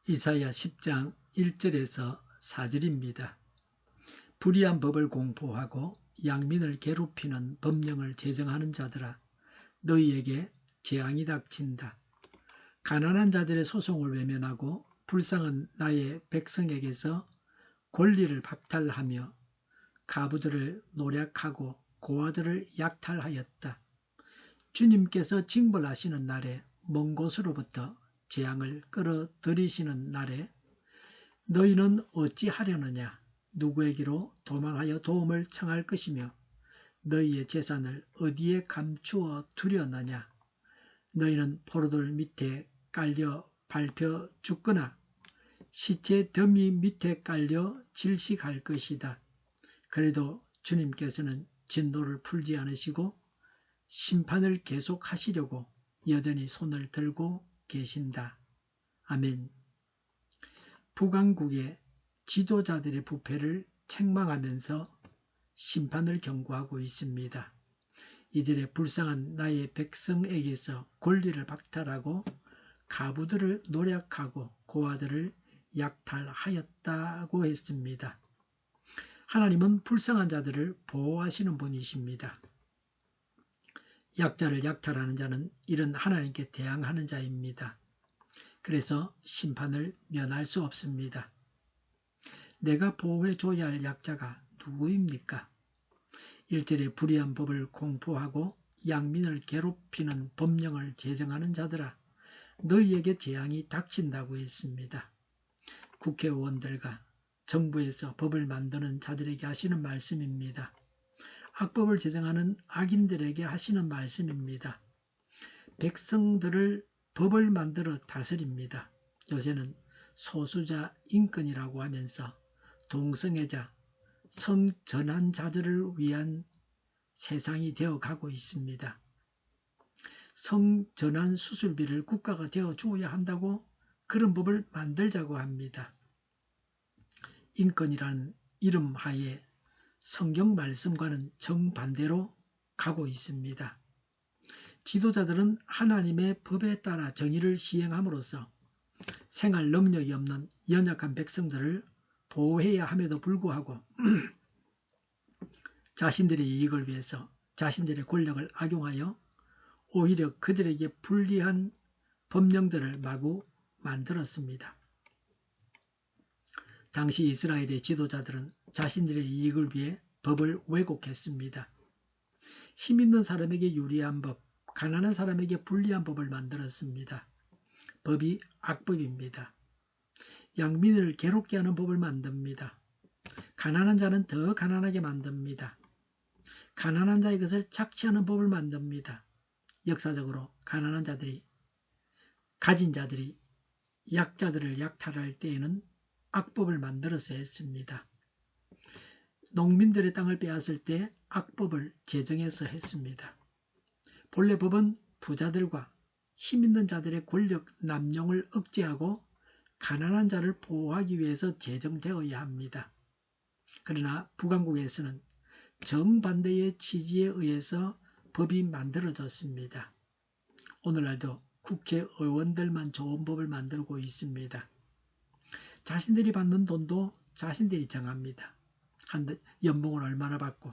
이사야 10장 1절에서 4절입니다. 불의한 법을 공포하고 양민을 괴롭히는 법령을 제정하는 자들아, 너희에게 재앙이 닥친다. 가난한 자들의 소송을 외면하고 불쌍한 나의 백성에게서 권리를 박탈하며 가부들을 노략하고 고아들을 약탈하였다. 주님께서 징벌하시는 날에, 먼 곳으로부터 재앙을 끌어들이시는 날에 너희는 어찌하려느냐? 누구에게로 도망하여 도움을 청할 것이며 너희의 재산을 어디에 감추어 두려느냐? 너희는 포로들 밑에 깔려 밟혀 죽거나 시체 더미 밑에 깔려 질식할 것이다. 그래도 주님께서는 진노를 풀지 않으시고 심판을 계속하시려고 여전히 손을 들고 계신다. 아멘. 북왕국의 지도자들의 부패를 책망하면서 심판을 경고하고 있습니다. 이절에 불쌍한 나의 백성에게서 권리를 박탈하고 가부들을 노략하고 고아들을 약탈하였다고 했습니다. 하나님은 불쌍한 자들을 보호하시는 분이십니다. 약자를 약탈하는 자는 이런 하나님께 대항하는 자입니다. 그래서 심판을 면할 수 없습니다. 내가 보호해줘야 할 약자가 누구입니까? 1절에 불의한 법을 공포하고 양민을 괴롭히는 법령을 제정하는 자들아, 너희에게 재앙이 닥친다고 했습니다. 국회의원들과 정부에서 법을 만드는 자들에게 하시는 말씀입니다. 악법을 제정하는 악인들에게 하시는 말씀입니다. 백성들을 법을 만들어 다스립니다. 요새는 소수자 인권이라고 하면서 동성애자, 성전환자들을 위한 세상이 되어가고 있습니다. 성전환 수술비를 국가가 되어 주어야 한다고 그런 법을 만들자고 합니다. 인권이라는 이름 하에 성경 말씀과는 정반대로 가고 있습니다. 지도자들은 하나님의 법에 따라 정의를 시행함으로써 생활 능력이 없는 연약한 백성들을 보호해야 함에도 불구하고 자신들의 이익을 위해서 자신들의 권력을 악용하여 오히려 그들에게 불리한 법령들을 마구 만들었습니다. 당시 이스라엘의 지도자들은 자신들의 이익을 위해 법을 왜곡했습니다. 힘 있는 사람에게 유리한 법, 가난한 사람에게 불리한 법을 만들었습니다. 법이 악법입니다. 양민을 괴롭게 하는 법을 만듭니다. 가난한 자는 더 가난하게 만듭니다. 가난한 자의 것을 착취하는 법을 만듭니다. 역사적으로 가난한 자들이, 가진 자들이 약자들을 약탈할 때에는 악법을 만들어서 했습니다. 농민들의 땅을 빼앗을 때 악법을 제정해서 했습니다. 본래 법은 부자들과 힘 있는 자들의 권력 남용을 억제하고 가난한 자를 보호하기 위해서 제정되어야 합니다. 그러나 북왕국에서는 정반대의 취지에 의해서 법이 만들어졌습니다. 오늘날도 국회의원들만 좋은 법을 만들고 있습니다. 자신들이 받는 돈도 자신들이 정합니다. 연봉을 얼마나 받고,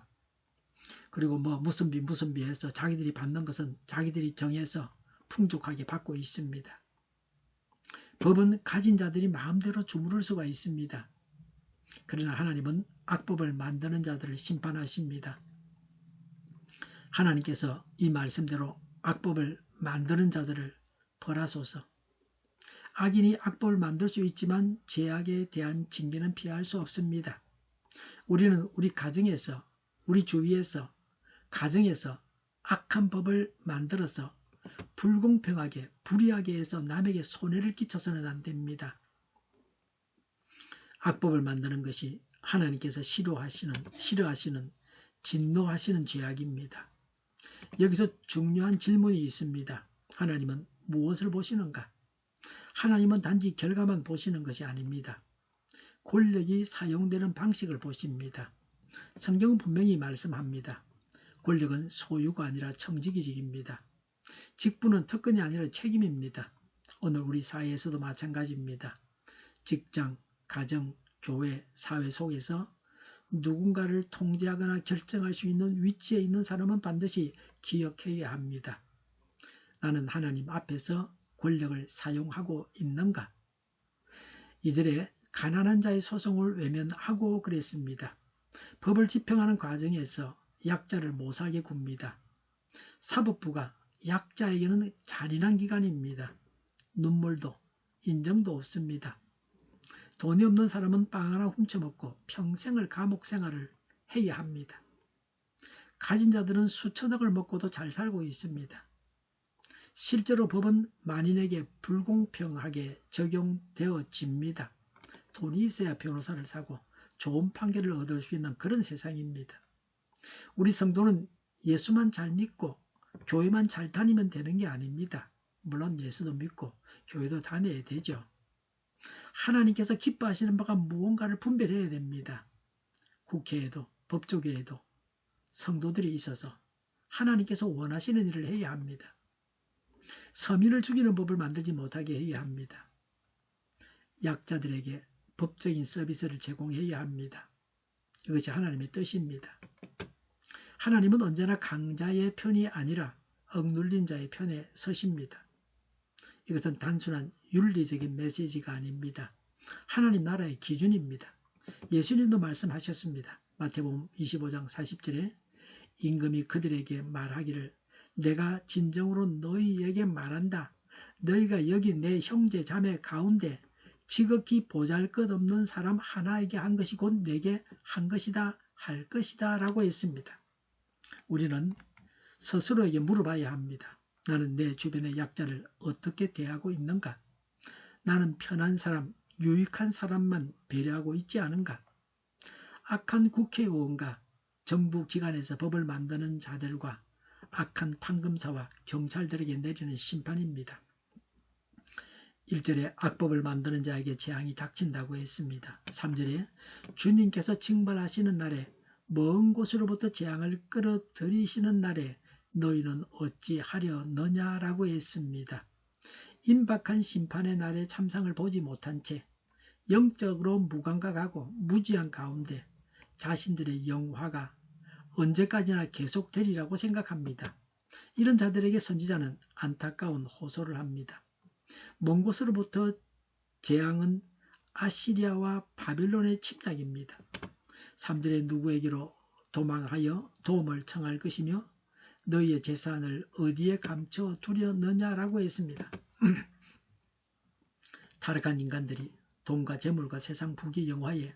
그리고 무슨 비 해서 자기들이 받는 것은 자기들이 정해서 풍족하게 받고 있습니다. 법은 가진 자들이 마음대로 주무를 수가 있습니다. 그러나 하나님은 악법을 만드는 자들을 심판하십니다. 하나님께서 이 말씀대로 악법을 만드는 자들을 벌하소서. 악인이 악법을 만들 수 있지만 죄악에 대한 징계는 피할 수 없습니다. 우리는 우리 가정에서, 우리 주위에서, 가정에서 악한 법을 만들어서 불공평하게, 불의하게 해서 남에게 손해를 끼쳐서는 안 됩니다. 악법을 만드는 것이 하나님께서 싫어하시는, 진노하시는 죄악입니다. 여기서 중요한 질문이 있습니다. 하나님은 무엇을 보시는가? 하나님은 단지 결과만 보시는 것이 아닙니다. 권력이 사용되는 방식을 보십니다. 성경은 분명히 말씀합니다. 권력은 소유가 아니라 청지기직입니다. 직분은 특권이 아니라 책임입니다. 오늘 우리 사회에서도 마찬가지입니다. 직장, 가정, 교회, 사회 속에서 누군가를 통제하거나 결정할 수 있는 위치에 있는 사람은 반드시 기억해야 합니다. 나는 하나님 앞에서 권력을 사용하고 있는가? 2절에 가난한 자의 소송을 외면하고 그랬습니다. 법을 집행하는 과정에서 약자를 못살게 굽니다. 사법부가 약자에게는 잔인한 기관입니다. 눈물도 인정도 없습니다. 돈이 없는 사람은 빵 하나 훔쳐먹고 평생을 감옥 생활을 해야 합니다. 가진 자들은 수천억을 먹고도 잘 살고 있습니다. 실제로 법은 만인에게 불공평하게 적용되어집니다. 돈이 있어야 변호사를 사고 좋은 판결을 얻을 수 있는 그런 세상입니다. 우리 성도는 예수만 잘 믿고 교회만 잘 다니면 되는 게 아닙니다. 물론 예수도 믿고 교회도 다녀야 되죠. 하나님께서 기뻐하시는 바가 무언가를 분별해야 됩니다. 국회에도 법조계에도 성도들이 있어서 하나님께서 원하시는 일을 해야 합니다. 서민을 죽이는 법을 만들지 못하게 해야 합니다. 약자들에게 법적인 서비스를 제공해야 합니다. 이것이 하나님의 뜻입니다. 하나님은 언제나 강자의 편이 아니라 억눌린 자의 편에 서십니다. 이것은 단순한 윤리적인 메시지가 아닙니다. 하나님 나라의 기준입니다. 예수님도 말씀하셨습니다. 마태복음 25장 40절에 임금이 그들에게 말하기를 내가 진정으로 너희에게 말한다. 너희가 여기 내 형제 자매 가운데 지극히 보잘것없는 사람 하나에게 한 것이 곧 내게 한 것이다 할 것이다 라고 했습니다. 우리는 스스로에게 물어봐야 합니다. 나는 내 주변의 약자를 어떻게 대하고 있는가? 나는 편한 사람, 유익한 사람만 배려하고 있지 않은가? 악한 국회의원과 정부 기관에서 법을 만드는 자들과 악한 판검사와 경찰들에게 내리는 심판입니다. 1절에 악법을 만드는 자에게 재앙이 닥친다고 했습니다. 3절에 주님께서 징벌하시는 날에 먼 곳으로부터 재앙을 끌어들이시는 날에 너희는 어찌하려느냐라고 했습니다. 임박한 심판의 날에 참상을 보지 못한 채 영적으로 무감각하고 무지한 가운데 자신들의 영화가 언제까지나 계속되리라고 생각합니다. 이런 자들에게 선지자는 안타까운 호소를 합니다. 먼 곳으로부터 재앙은 아시리아와 바빌론의 침략입니다. 3절에 누구에게로 도망하여 도움을 청할 것이며 너희의 재산을 어디에 감춰 두려느냐라고 했습니다. 타락한 인간들이 돈과 재물과 세상 부귀 영화에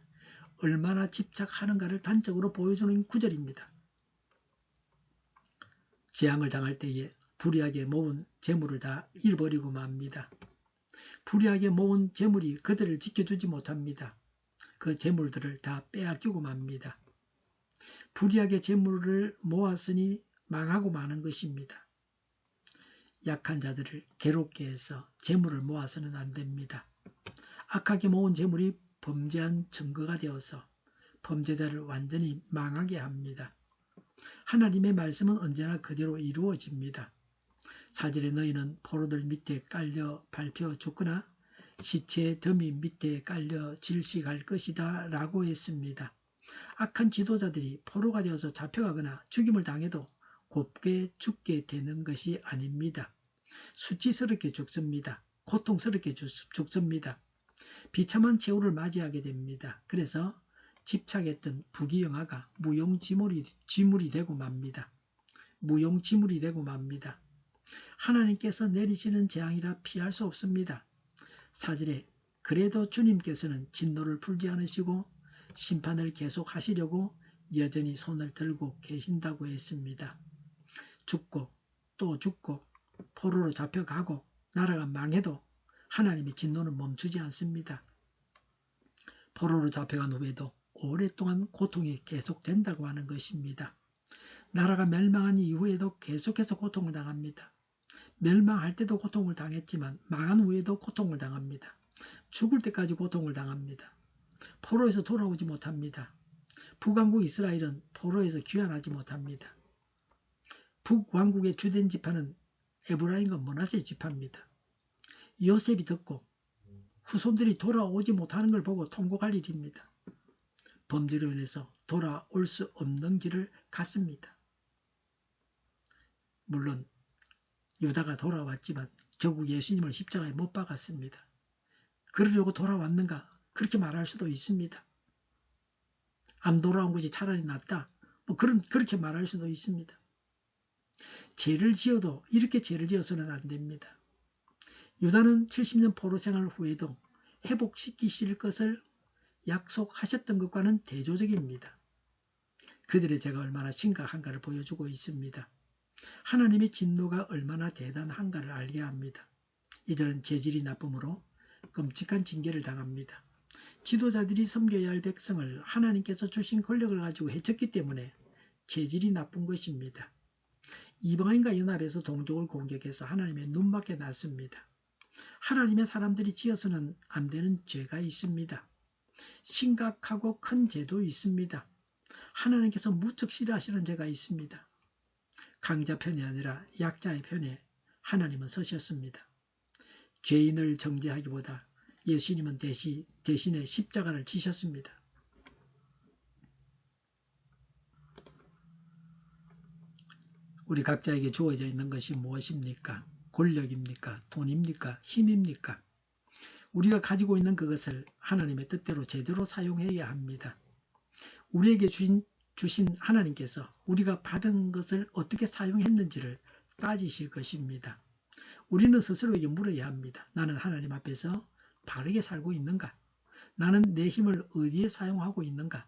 얼마나 집착하는가를 단적으로 보여주는 구절입니다. 재앙을 당할 때에 불의하게 모은 재물을 다 잃어버리고 맙니다. 불의하게 모은 재물이 그들을 지켜주지 못합니다. 그 재물들을 다 빼앗기고 맙니다. 불의하게 재물을 모았으니 망하고 마는 것입니다. 약한 자들을 괴롭게 해서 재물을 모아서는 안 됩니다. 악하게 모은 재물이 범죄한 증거가 되어서 범죄자를 완전히 망하게 합니다. 하나님의 말씀은 언제나 그대로 이루어집니다. 4절에 너희는 포로들 밑에 깔려 밟혀 죽거나 시체의 더미 밑에 깔려 질식할 것이다 라고 했습니다. 악한 지도자들이 포로가 되어서 잡혀가거나 죽임을 당해도 곱게 죽게 되는 것이 아닙니다. 수치스럽게 죽습니다. 고통스럽게 죽습니다. 비참한 최후를 맞이하게 됩니다. 그래서 집착했던 부귀영화가 무용지물이 되고 맙니다. 무용지물이 되고 맙니다. 하나님께서 내리시는 재앙이라 피할 수 없습니다. 4절에 그래도 주님께서는 진노를 풀지 않으시고 심판을 계속하시려고 여전히 손을 들고 계신다고 했습니다. 죽고 또 죽고 포로로 잡혀가고 나라가 망해도 하나님의 진노는 멈추지 않습니다. 포로로 잡혀간 후에도 오랫동안 고통이 계속된다고 하는 것입니다. 나라가 멸망한 이후에도 계속해서 고통을 당합니다. 멸망할 때도 고통을 당했지만 망한 후에도 고통을 당합니다. 죽을 때까지 고통을 당합니다. 포로에서 돌아오지 못합니다. 북왕국 이스라엘은 포로에서 귀환하지 못합니다. 북왕국의 주된 지파는 에브라임과 므낫세 지파입니다. 요셉이 듣고 후손들이 돌아오지 못하는 걸 보고 통곡할 일입니다. 범죄로 인해서 돌아올 수 없는 길을 갔습니다. 물론 유다가 돌아왔지만 결국 예수님을 십자가에 못 박았습니다. 그러려고 돌아왔는가? 그렇게 말할 수도 있습니다. 안 돌아온 것이 차라리 낫다. 그렇게 말할 수도 있습니다. 죄를 지어도 이렇게 죄를 지어서는 안 됩니다. 유다는 70년 포로 생활 후에도 회복시키실 것을 약속하셨던 것과는 대조적입니다. 그들의 죄가 얼마나 심각한가를 보여주고 있습니다. 하나님의 진노가 얼마나 대단한가를 알게 합니다. 이들은 죄질이 나쁨으로 끔찍한 징계를 당합니다. 지도자들이 섬겨야 할 백성을 하나님께서 주신 권력을 가지고 해쳤기 때문에 죄질이 나쁜 것입니다. 이방인과 연합해서 동족을 공격해서 하나님의 눈밖에 났습니다. 하나님의 사람들이 지어서는 안 되는 죄가 있습니다. 심각하고 큰 죄도 있습니다. 하나님께서 무척 싫어하시는 죄가 있습니다. 강자 편이 아니라 약자의 편에 하나님은 서셨습니다. 죄인을 정죄하기보다 예수님은 대신에 십자가를 지셨습니다. 우리 각자에게 주어져 있는 것이 무엇입니까? 권력입니까? 돈입니까? 힘입니까? 우리가 가지고 있는 그것을 하나님의 뜻대로 제대로 사용해야 합니다. 우리에게 주신 하나님께서 우리가 받은 것을 어떻게 사용했는지를 따지실 것입니다. 우리는 스스로에게 물어야 합니다. 나는 하나님 앞에서 바르게 살고 있는가? 나는 내 힘을 어디에 사용하고 있는가?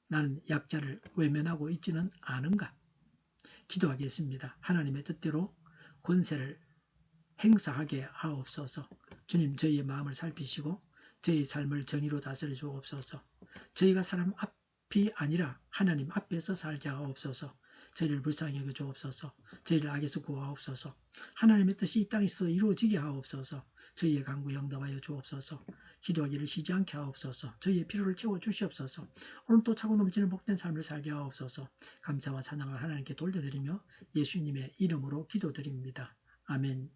나는 약자를 외면하고 있지는 않은가? 기도하겠습니다. 하나님의 뜻대로 권세를 행사하게 하옵소서. 주님, 저희의 마음을 살피시고 저희의 삶을 정의로 다스려 주옵소서. 저희가 사람 앞이 아니라 하나님 앞에서 살게 하옵소서. 저희를 불쌍히 여겨 주옵소서. 저희를 악에서 구하옵소서. 하나님의 뜻이 이 땅에서 이루어지게 하옵소서. 저희의 간구 영답하여 주옵소서. 기도하기를 쉬지 않게 하옵소서. 저희의 필요를 채워 주시옵소서. 오늘 또 차고 넘치는 복된 삶을 살게 하옵소서. 감사와 찬양을 하나님께 돌려드리며 예수님의 이름으로 기도드립니다. 아멘.